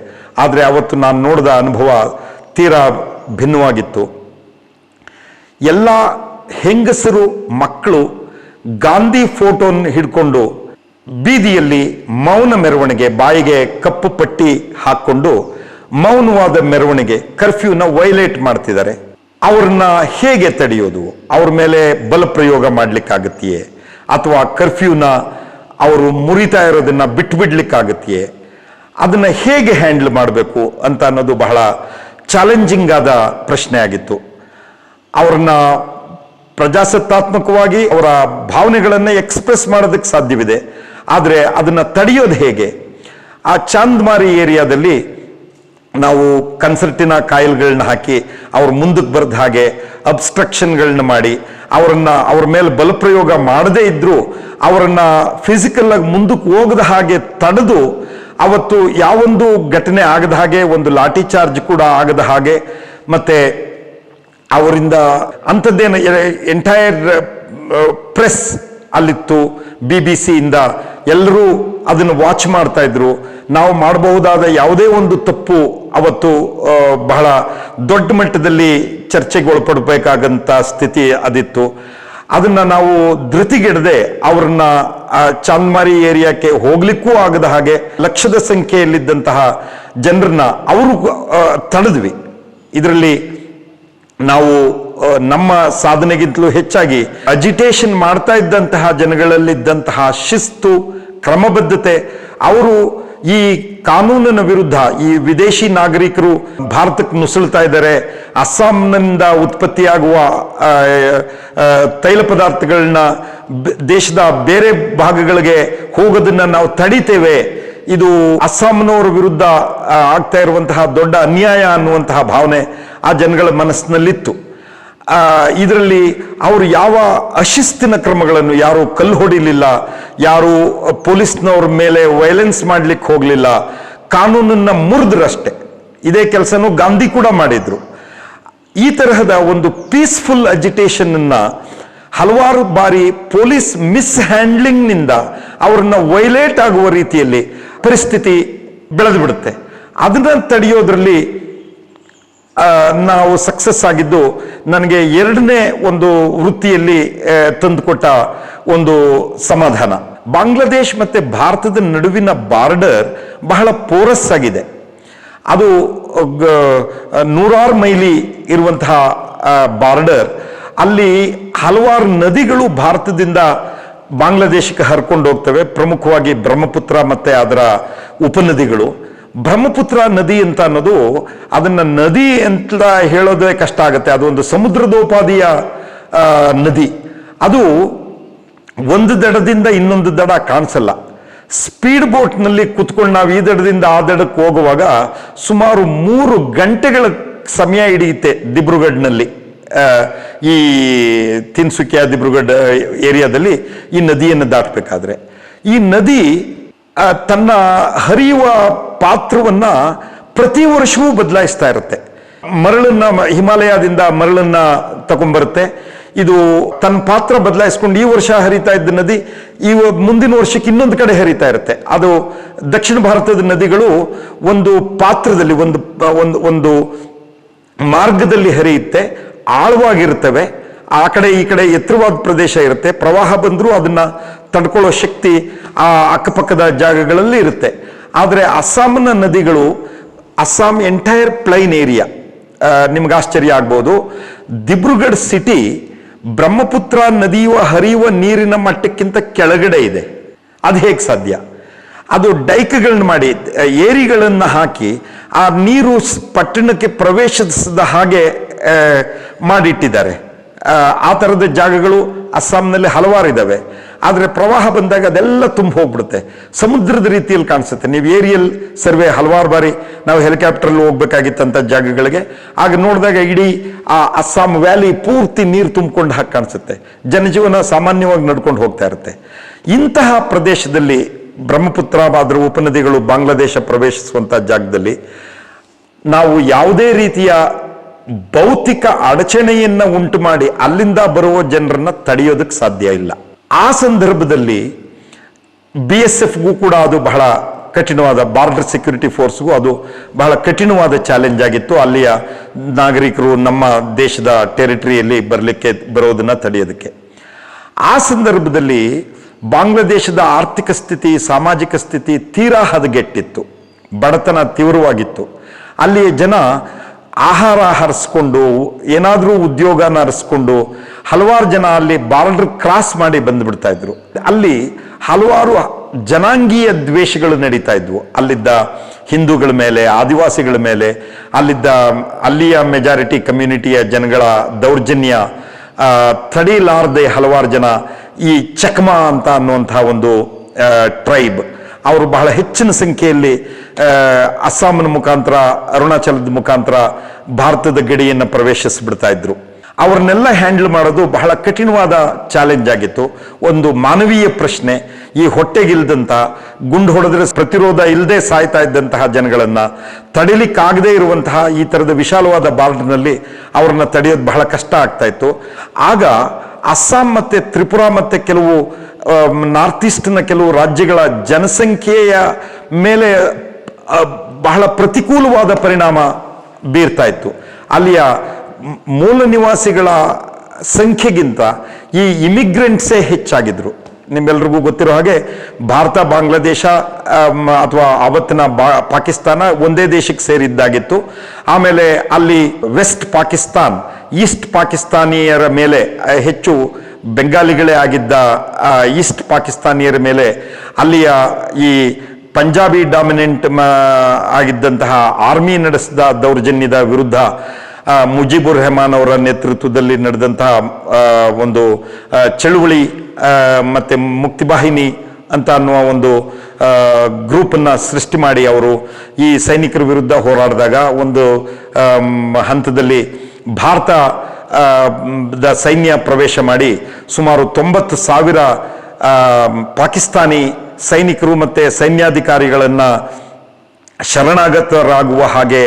ಆದರೆ ಅವತ್ತು ನಾನು ನೋಡಿದ ಅನುಭವ ತೀರಾ ಭಿನ್ನವಾಗಿತ್ತು. ಎಲ್ಲ ಹೆಂಗಸರು, ಮಕ್ಕಳು ಗಾಂಧಿ ಫೋಟೋನ ಹಿಡ್ಕೊಂಡು ಬೀದಿಯಲ್ಲಿ ಮೌನ ಮೆರವಣಿಗೆ, ಬಾಯಿಗೆ ಕಪ್ಪು ಪಟ್ಟಿ ಹಾಕ್ಕೊಂಡು ಮೌನವಾದ ಮೆರವಣಿಗೆ, ಕರ್ಫ್ಯೂನ ವೈಲೇಟ್ ಮಾಡ್ತಿದ್ದಾರೆ. ಅವ್ರನ್ನ ಹೇಗೆ ತಡೆಯೋದು? ಅವ್ರ ಮೇಲೆ ಬಲಪ್ರಯೋಗ ಮಾಡಲಿಕ್ಕಾಗತ್ತೆಯೇ? ಅಥವಾ ಕರ್ಫ್ಯೂನ ಅವರು ಮುರಿತಾ ಇರೋದನ್ನ ಬಿಟ್ಬಿಡ್ಲಿಕ್ಕಾಗತ್ತೆಯೇ? ಅದನ್ನು ಹೇಗೆ ಹ್ಯಾಂಡಲ್ ಮಾಡಬೇಕು ಅಂತ ಅನ್ನೋದು ಬಹಳ ಚಾಲೆಂಜಿಂಗ್ ಆದ ಪ್ರಶ್ನೆ ಆಗಿತ್ತು. ಅವ್ರನ್ನ ಪ್ರಜಾಸತ್ತಾತ್ಮಕವಾಗಿ ಅವರ ಭಾವನೆಗಳನ್ನು ಎಕ್ಸ್ಪ್ರೆಸ್ ಮಾಡೋದಕ್ಕೆ ಸಾಧ್ಯವಿದೆ, ಆದರೆ ಅದನ್ನು ತಡೆಯೋದು ಹೇಗೆ? ಆ ಚಾಂದ್ಮಾರಿ ಏರಿಯಾದಲ್ಲಿ ನಾವು ಕನ್ಸರ್ಟಿನ ಕಾಯಿಲ್ಗಳನ್ನ ಹಾಕಿ ಅವ್ರ ಮುಂದಕ್ಕೆ ಬರೆದ ಹಾಗೆ ಅಬ್ಸ್ಟ್ರಕ್ಷನ್ಗಳನ್ನ ಮಾಡಿ ಅವ್ರ ಮೇಲೆ ಬಲಪ್ರಯೋಗ ಮಾಡದೇ ಇದ್ರೂ ಅವರನ್ನ ಫಿಸಿಕಲ್ ಆಗಿ ಮುಂದಕ್ಕೆ ಹೋಗದ ಹಾಗೆ ತಡೆದು, ಅವತ್ತು ಯಾವೊಂದು ಘಟನೆ ಆಗದ ಹಾಗೆ, ಒಂದು ಲಾಠಿ ಚಾರ್ಜ್ ಕೂಡ ಆಗದ ಹಾಗೆ, ಮತ್ತೆ ಅವರಿಂದ ಅಂಥದ್ದೇನು ಎಂಟೈರ್ ಪ್ರೆಸ್ ಅಲ್ಲಿತ್ತು, BBC ಇಂದ ಎಲ್ಲರೂ ಅದನ್ನು ವಾಚ್ ಮಾಡ್ತಾ ಇದ್ರು. ನಾವು ಮಾಡಬಹುದಾದ ಯಾವುದೇ ಒಂದು ತಪ್ಪು ಅವತ್ತು ಬಹಳ ದೊಡ್ಡ ಮಟ್ಟದಲ್ಲಿ ಚರ್ಚೆಗೆ ಒಳಪಡಬೇಕಾಗಂತ ಸ್ಥಿತಿ ಅದಿತ್ತು. ಅದನ್ನ ನಾವು ಧೃತಿಗೆಡದೆ ಅವ್ರನ್ನ ಚಾಂದ್ಮಾರಿ ಏರಿಯಾಕ್ಕೆ ಹೋಗ್ಲಿಕ್ಕೂ ಆಗದ ಹಾಗೆ ಲಕ್ಷದ ಸಂಖ್ಯೆಯಲ್ಲಿದ್ದಂತಹ ಜನರನ್ನ ಅವರು ತಡೆದ್ವಿ. ಇದರಲ್ಲಿ ನಾವು ನಮ್ಮ ಸಾಧನೆಗಿಂತಲೂ ಹೆಚ್ಚಾಗಿ ಅಜಿಟೇಷನ್ ಮಾಡ್ತಾ ಇದ್ದಂತಹ ಜನಗಳಲ್ಲಿದ್ದಂತಹ ಶಿಸ್ತು, ಕ್ರಮಬದ್ಧತೆ, ಅವರು ಈ ಕಾನೂನಿನ ವಿರುದ್ಧ, ಈ ವಿದೇಶಿ ನಾಗರಿಕರು ಭಾರತಕ್ಕೆ ನುಸುಳ್ತಾ ಇದ್ದಾರೆ, ಅಸ್ಸಾಂನಿಂದ ಉತ್ಪತ್ತಿಯಾಗುವ ತೈಲ ಪದಾರ್ಥಗಳನ್ನ ದೇಶದ ಬೇರೆ ಭಾಗಗಳಿಗೆ ಹೋಗೋದನ್ನ ನಾವು ತಡಿತೇವೆ, ಇದು ಅಸ್ಸಾಂನವರ ವಿರುದ್ಧ ಆಗ್ತಾ ಇರುವಂತಹ ದೊಡ್ಡ ಅನ್ಯಾಯ ಅನ್ನುವಂತಹ ಭಾವನೆ ಆ ಜನಗಳ ಮನಸ್ಸಿನಲ್ಲಿತ್ತು. ಇದರಲ್ಲಿ ಅವರು ಯಾವ ಅಶಿಸ್ತಿನ ಕ್ರಮಗಳನ್ನು, ಯಾರು ಕಲ್ಲು ಹೊಡಿಲಿಲ್ಲ, ಯಾರು ಪೊಲೀಸ್ನವ್ರ ಮೇಲೆ ವೈಲೆನ್ಸ್ ಮಾಡ್ಲಿಕ್ಕೆ ಹೋಗ್ಲಿಲ್ಲ, ಕಾನೂನನ್ನ ಮುರಿದ್ರಷ್ಟೇ. ಇದೇ ಕೆಲಸನೂ ಗಾಂಧಿ ಕೂಡ ಮಾಡಿದ್ರು. ಈ ತರಹದ ಒಂದು ಪೀಸ್ಫುಲ್ ಅಜಿಟೇಷನ್ನ ಹಲವಾರು ಬಾರಿ ಪೊಲೀಸ್ ಮಿಸ್ಹ್ಯಾಂಡ್ಲಿಂಗ್ನಿಂದ ಅವರನ್ನ ವೈಲೇಟ್ ಆಗುವ ರೀತಿಯಲ್ಲಿ ಪರಿಸ್ಥಿತಿ ಬೆಳೆದು ಬಿಡುತ್ತೆ. ಅದನ್ನ ತಡೆಯೋದ್ರಲ್ಲಿ ನಾವು ಸಕ್ಸಸ್ ಆಗಿದ್ದು ನನಗೆ ಎರಡನೇ ಒಂದು ವೃತ್ತಿಯಲ್ಲಿ ತಂದುಕೊಟ್ಟ ಒಂದು ಸಮಾಧಾನ. ಬಾಂಗ್ಲಾದೇಶ್ ಮತ್ತೆ ಭಾರತದ ನಡುವಿನ ಬಾರ್ಡರ್ ಬಹಳ ಪೋರಸ್ ಆಗಿದೆ. ಅದು 100 ಮೈಲಿ ಇರುವಂತಹ ಬಾರ್ಡರ್. ಅಲ್ಲಿ ಹಲವಾರು ನದಿಗಳು ಭಾರತದಿಂದ ಬಾಂಗ್ಲಾದೇಶಕ್ಕೆ ಹರ್ಕೊಂಡು ಹೋಗ್ತವೆ, ಪ್ರಮುಖವಾಗಿ ಬ್ರಹ್ಮಪುತ್ರ ಮತ್ತೆ ಅದರ ಉಪನದಿಗಳು. ಬ್ರಹ್ಮಪುತ್ರ ನದಿ ಅಂತ ಅನ್ನೋದು ಅದನ್ನ ನದಿ ಅಂತ ಹೇಳೋದೇ ಕಷ್ಟ ಆಗುತ್ತೆ. ಅದು ಒಂದು ಸಮುದ್ರದೋಪಾದಿಯ ನದಿ. ಅದು ಒಂದು ದಡದಿಂದ ಇನ್ನೊಂದು ದಡ ಕಾಣಿಸಲ್ಲ. ಸ್ಪೀಡ್ ಬೋಟ್ನಲ್ಲಿ ಕುತ್ಕೊಂಡು ನಾವು ಈ ದಡದಿಂದ ಆ ದಡಕ್ಕೆ ಹೋಗುವಾಗ ಸುಮಾರು 3 ಗಂಟೆಗಳ ಸಮಯ ಹಿಡಿಯುತ್ತೆ ದಿಬ್ರುಗಢ್ನಲ್ಲಿ. ಈ ತಿನ್ಸುಕಿಯಾ ದಿಬ್ರುಗಢ್ ಏರಿಯಾದಲ್ಲಿ ಈ ನದಿಯನ್ನು ದಾಟಬೇಕಾದ್ರೆ ಈ ನದಿ ತನ್ನ ಹರಿಯುವ ಪಾತ್ರವನ್ನ ಪ್ರತಿ ವರ್ಷವೂ ಬದಲಾಯಿಸ್ತಾ ಇರುತ್ತೆ. ಮರಳನ್ನ ಹಿಮಾಲಯದಿಂದ ಮರಳನ್ನ ತಗೊಂಡ್ಬರುತ್ತೆ. ಇದು ತನ್ನ ಪಾತ್ರ ಬದಲಾಯಿಸ್ಕೊಂಡು ಈ ವರ್ಷ ಹರಿತಾ ಇದ್ದ ನದಿ ಮುಂದಿನ ವರ್ಷಕ್ಕೆ ಇನ್ನೊಂದು ಕಡೆ ಹರಿತಾ ಇರುತ್ತೆ. ಅದು ದಕ್ಷಿಣ ಭಾರತದ ನದಿಗಳು ಒಂದು ಪಾತ್ರದಲ್ಲಿ ಒಂದು ಮಾರ್ಗದಲ್ಲಿ ಹರಿಯುತ್ತೆ, ಆಳವಾಗಿರ್ತವೆ. ಆ ಕಡೆ ಈ ಕಡೆ ಎತ್ತರವಾದ ಪ್ರದೇಶ ಇರುತ್ತೆ. ಪ್ರವಾಹ ಬಂದರೂ ಅದನ್ನ ತಡ್ಕೊಳ್ಳೋ ಶಕ್ತಿ ಆ ಅಕ್ಕಪಕ್ಕದ ಜಾಗಗಳಲ್ಲಿ ಇರುತ್ತೆ. ಆದರೆ ಅಸ್ಸಾಂನ ನದಿಗಳು, ಅಸ್ಸಾಂ ಎಂಟೈರ್ ಪ್ಲೈನ್ ಏರಿಯಾ, ನಿಮ್ಗೆ ಆಶ್ಚರ್ಯ ಆಗ್ಬೋದು, ದಿಬ್ರುಗಢ್ ಸಿಟಿ ಬ್ರಹ್ಮಪುತ್ರ ನದಿಯ ಹರಿಯುವ ನೀರಿನ ಮಟ್ಟಕ್ಕಿಂತ ಕೆಳಗಡೆ ಇದೆ. ಅದು ಹೇಗೆ ಸಾಧ್ಯ? ಅದು ಡೈಕ್ಗಳನ್ನ ಮಾಡಿ, ಏರಿಗಳನ್ನು ಹಾಕಿ ಆ ನೀರು ಪಟ್ಟಣಕ್ಕೆ ಪ್ರವೇಶಿಸದ ಹಾಗೆ ಮಾಡಿಟ್ಟಿದ್ದಾರೆ. ಆ ಥರದ ಜಾಗಗಳು ಅಸ್ಸಾಂನಲ್ಲಿ ಹಲವಾರು ಇದ್ದಾವೆ. ಆದರೆ ಪ್ರವಾಹ ಬಂದಾಗ ಅದೆಲ್ಲ ತುಂಬ ಹೋಗ್ಬಿಡುತ್ತೆ, ಸಮುದ್ರದ ರೀತಿಯಲ್ಲಿ ಕಾಣಿಸುತ್ತೆ. ನೀವು ಏರಿಯಲ್ ಸರ್ವೆ ಹಲವಾರು ಬಾರಿ ನಾವು ಹೆಲಿಕಾಪ್ಟರ್ಲ್ಲಿ ಹೋಗ್ಬೇಕಾಗಿತ್ತಂಥ ಜಾಗಗಳಿಗೆ ಆಗ ನೋಡಿದಾಗ ಇಡೀ ಆ ಅಸ್ಸಾಂ ವ್ಯಾಲಿ ಪೂರ್ತಿ ನೀರು ತುಂಬಿಕೊಂಡು ಹಾಕಿ ಕಾಣಿಸುತ್ತೆ. ಜನಜೀವನ ಸಾಮಾನ್ಯವಾಗಿ ನಡ್ಕೊಂಡು ಹೋಗ್ತಾ ಇರುತ್ತೆ. ಇಂತಹ ಪ್ರದೇಶದಲ್ಲಿ ಬ್ರಹ್ಮಪುತ್ರ ಅದರ ಉಪನದಿಗಳು ಬಾಂಗ್ಲಾದೇಶ ಪ್ರವೇಶಿಸುವಂಥ ಜಾಗದಲ್ಲಿ ನಾವು ಯಾವುದೇ ರೀತಿಯ ಭೌತಿಕ ಅಡಚಣೆಯನ್ನ ಉಂಟು ಮಾಡಿ ಅಲ್ಲಿಂದ ಬರುವ ಜನರನ್ನ ತಡೆಯೋದಕ್ಕೆ ಸಾಧ್ಯ ಇಲ್ಲ. ಆ ಸಂದರ್ಭದಲ್ಲಿ BSFಗೂ ಕೂಡ ಅದು ಬಹಳ ಕಠಿಣವಾದ, ಬಾರ್ಡರ್ ಸೆಕ್ಯೂರಿಟಿ ಫೋರ್ಸ್ಗೂ ಅದು ಬಹಳ ಕಠಿಣವಾದ ಚಾಲೆಂಜ್ ಆಗಿತ್ತು. ಅಲ್ಲಿಯ ನಾಗರಿಕರು ನಮ್ಮ ದೇಶದ ಟೆರಿಟರಿಯಲ್ಲಿ ಬರೋದನ್ನ ತಡೆಯೋದಕ್ಕೆ. ಆ ಸಂದರ್ಭದಲ್ಲಿ ಬಾಂಗ್ಲಾದೇಶದ ಆರ್ಥಿಕ ಸ್ಥಿತಿ, ಸಾಮಾಜಿಕ ಸ್ಥಿತಿ ತೀರಾ ಹದಗೆಟ್ಟಿತ್ತು, ಬಡತನ ತೀವ್ರವಾಗಿತ್ತು. ಅಲ್ಲಿಯ ಜನ ಆಹಾರ ಹರಿಸ್ಕೊಂಡು, ಏನಾದರೂ ಉದ್ಯೋಗನ ಹರಿಸ್ಕೊಂಡು ಹಲವಾರು ಜನ ಅಲ್ಲಿ ಬಾರ್ಡರ್ ಕ್ರಾಸ್ ಮಾಡಿ ಬಂದುಬಿಡ್ತಾ ಇದ್ರು. ಅಲ್ಲಿ ಹಲವಾರು ಜನಾಂಗೀಯ ದ್ವೇಷಗಳು ನಡೀತಾ ಇದ್ವು. ಅಲ್ಲಿದ್ದ ಹಿಂದೂಗಳ ಮೇಲೆ, ಆದಿವಾಸಿಗಳ ಮೇಲೆ, ಅಲ್ಲಿಯ ಮೆಜಾರಿಟಿ ಕಮ್ಯುನಿಟಿಯ ಜನಗಳ ದೌರ್ಜನ್ಯ ತಡೀಲಾರದೆ ಹಲವಾರು ಜನ ಈ ಚಕಮಾ ಅಂತ ಅನ್ನುವಂತಹ ಒಂದು ಟ್ರೈಬ್, ಅವರು ಬಹಳ ಹೆಚ್ಚಿನ ಸಂಖ್ಯೆಯಲ್ಲಿ ಅಸ್ಸಾಂನ ಮುಖಾಂತರ, ಅರುಣಾಚಲದ ಮುಖಾಂತರ ಭಾರತದ ಗಡಿಯನ್ನು ಪ್ರವೇಶಿಸಿಬಿಡ್ತಾ ಇದ್ರು. ಅವ್ರನ್ನೆಲ್ಲ ಹ್ಯಾಂಡಲ್ ಮಾಡೋದು ಬಹಳ ಕಠಿಣವಾದ ಚಾಲೆಂಜ್ ಆಗಿತ್ತು. ಒಂದು ಮಾನವೀಯ ಪ್ರಶ್ನೆ. ಈ ಹೊಟ್ಟೆಗಿಲ್ದಂಥ, ಗುಂಡು ಹೊಡೆದ್ರೆ ಪ್ರತಿರೋಧ ಇಲ್ಲದೆ ಸಾಯ್ತಾ ಇದ್ದಂತಹ ಜನಗಳನ್ನ ತಡಿಲಿಕ್ಕಾಗದೇ ಇರುವಂತಹ ಈ ಥರದ ವಿಶಾಲವಾದ ಬಾರ್ಡರ್ನಲ್ಲಿ ಅವ್ರನ್ನ ತಡೆಯೋದು ಬಹಳ ಕಷ್ಟ ಆಗ್ತಾ ಇತ್ತು. ಆಗ ಅಸ್ಸಾಂ ಮತ್ತೆ ತ್ರಿಪುರಾ ಮತ್ತೆ ಕೆಲವು ನಾರ್ತ್ ಈಸ್ಟ್ನ ಕೆಲವು ರಾಜ್ಯಗಳ ಜನಸಂಖ್ಯೆಯ ಮೇಲೆ ಬಹಳ ಪ್ರತಿಕೂಲವಾದ ಪರಿಣಾಮ ಬೀರ್ತಾ ಇತ್ತು. ಅಲ್ಲಿಯ ಮೂಲ ನಿವಾಸಿಗಳ ಸಂಖ್ಯೆಗಿಂತ ಈ ಇಮಿಗ್ರೆಂಟ್ಸೇ ಹೆಚ್ಚಾಗಿದ್ರು. ನಿಮ್ಮೆಲ್ರಿಗೂ ಗೊತ್ತಿರೋ ಹಾಗೆ ಭಾರತ, ಬಾಂಗ್ಲಾದೇಶ ಅಥವಾ ಆವತ್ತಿನ ಪಾಕಿಸ್ತಾನ ಒಂದೇ ದೇಶಕ್ಕೆ ಸೇರಿದ್ದಾಗಿತ್ತು. ಆಮೇಲೆ ಅಲ್ಲಿ ವೆಸ್ಟ್ ಪಾಕಿಸ್ತಾನ್, ಈಸ್ಟ್ ಪಾಕಿಸ್ತಾನಿಯರ ಮೇಲೆ ಹೆಚ್ಚು ಬೆಂಗಾಲಿಗಳೇ ಆಗಿದ್ದ ಈಸ್ಟ್ ಪಾಕಿಸ್ತಾನಿಯರ ಮೇಲೆ ಅಲ್ಲಿಯ ಈ ಪಂಜಾಬಿ ಡಾಮಿನೆಂಟ್ ಆಗಿದ್ದಂತಹ ಆರ್ಮಿ ನಡೆಸಿದ ದೌರ್ಜನ್ಯದ ವಿರುದ್ಧ ಮುಜಿಬುರ್ ರೆಹಮಾನ್ ಅವರ ನೇತೃತ್ವದಲ್ಲಿ ನಡೆದಂತಹ ಒಂದು ಚಳುವಳಿ ಮತ್ತೆ ಮುಕ್ತಿವಾಹಿನಿ ಅಂತ ಅನ್ನುವ ಒಂದು ಗ್ರೂಪನ್ನು ಸೃಷ್ಟಿ ಮಾಡಿ ಅವರು ಈ ಸೈನಿಕರ ವಿರುದ್ಧ ಹೋರಾಡಿದಾಗ ಒಂದು ಹಂತದಲ್ಲಿ ಭಾರತ ಸೈನ್ಯ ಪ್ರವೇಶ ಮಾಡಿ ಸುಮಾರು 90,000 ಪಾಕಿಸ್ತಾನಿ ಸೈನಿಕರು ಮತ್ತೆ ಸೈನ್ಯಾಧಿಕಾರಿಗಳನ್ನ ಶರಣಾಗತರಾಗುವ ಹಾಗೆ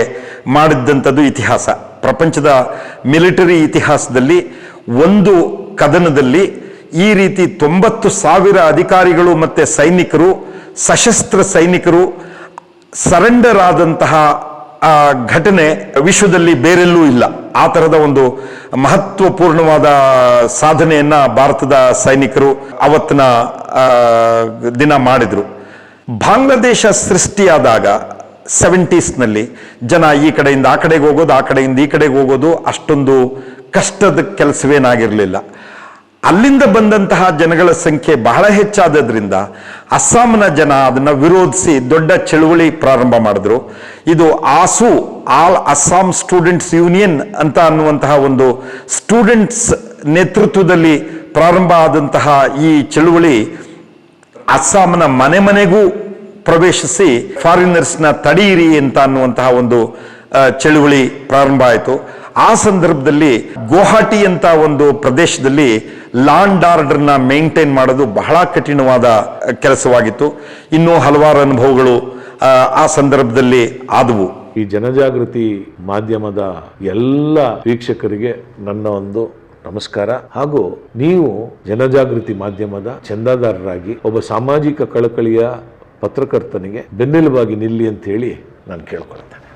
ಮಾಡಿದ್ದಂಥದ್ದು ಇತಿಹಾಸ. ಪ್ರಪಂಚದ ಮಿಲಿಟರಿ ಇತಿಹಾಸದಲ್ಲಿ ಒಂದು ಕದನದಲ್ಲಿ ಈ ರೀತಿ 90,000 ಅಧಿಕಾರಿಗಳು ಮತ್ತು ಸೈನಿಕರು, ಸಶಸ್ತ್ರ ಸೈನಿಕರು ಸರೆಂಡರ್ ಆದಂತಹ ಘಟನೆ ವಿಶ್ವದಲ್ಲಿ ಬೇರೆಲ್ಲೂ ಇಲ್ಲ. ಆ ಥರದ ಒಂದು ಮಹತ್ವಪೂರ್ಣವಾದ ಸಾಧನೆಯನ್ನ ಭಾರತದ ಸೈನಿಕರು ಅವತ್ತಿನ ದಿನ ಮಾಡಿದರು. ಬಾಂಗ್ಲಾದೇಶ ಸೃಷ್ಟಿಯಾದಾಗ 70ಸ್ನಲ್ಲಿ ಜನ ಈ ಕಡೆಯಿಂದ ಆ ಕಡೆಗೆ ಹೋಗೋದು, ಆ ಕಡೆಯಿಂದ ಈ ಕಡೆಗೆ ಹೋಗೋದು ಅಷ್ಟೊಂದು ಕಷ್ಟದ ಕೆಲಸವೇನಾಗಿರಲಿಲ್ಲ. ಅಲ್ಲಿಂದ ಬಂದಂತಹ ಜನಗಳ ಸಂಖ್ಯೆ ಬಹಳ ಹೆಚ್ಚಾದದ್ರಿಂದ ಅಸ್ಸಾಂನ ಜನ ಅದನ್ನು ವಿರೋಧಿಸಿ ದೊಡ್ಡ ಚಳುವಳಿ ಪ್ರಾರಂಭ ಮಾಡಿದ್ರು. ಇದು ಆಸು, ಆಲ್ ಅಸ್ಸಾಂ ಸ್ಟೂಡೆಂಟ್ಸ್ ಯೂನಿಯನ್ ಅಂತ ಅನ್ನುವಂತಹ ಒಂದು ಸ್ಟೂಡೆಂಟ್ಸ್ ನೇತೃತ್ವದಲ್ಲಿ ಪ್ರಾರಂಭ ಆದಂತಹ ಈ ಚಳುವಳಿ ಅಸ್ಸಾಂನ ಮನೆ ಮನೆಗೂ ಪ್ರವೇಶಿಸಿ ಫಾರಿನರ್ಸ್ನ ತಡೆಯಿರಿ ಅಂತ ಅನ್ನುವಂತಹ ಒಂದು ಚಳುವಳಿ ಪ್ರಾರಂಭ ಆಯಿತು. ಆ ಸಂದರ್ಭದಲ್ಲಿ ಗುವಾಹಟಿ ಅಂತ ಒಂದು ಪ್ರದೇಶದಲ್ಲಿ ಲಾ ಅಂಡ್ ಆರ್ಡರ್ನ ಮೇಂಟೈನ್ ಮಾಡೋದು ಬಹಳ ಕಠಿಣವಾದ ಕೆಲಸವಾಗಿತ್ತು. ಇನ್ನೂ ಹಲವಾರು ಅನುಭವಗಳು ಆ ಸಂದರ್ಭದಲ್ಲಿ ಆದವು. ಈ ಜನಜಾಗೃತಿ ಮಾಧ್ಯಮದ ಎಲ್ಲ ವೀಕ್ಷಕರಿಗೆ ನನ್ನ ಒಂದು ನಮಸ್ಕಾರ. ಹಾಗೂ ನೀವು ಜನಜಾಗೃತಿ ಮಾಧ್ಯಮದ ಚಂದಾದಾರರಾಗಿ ಒಬ್ಬ ಸಾಮಾಜಿಕ ಕಳಕಳಿಯ ಪತ್ರಕರ್ತನಿಗೆ ಬೆನ್ನೆಲುಬಾಗಿ ನಿಲ್ಲಿ ಅಂತ ಹೇಳಿ ನಾನು ಕೇಳ್ಕೊಳ್ತೇನೆ.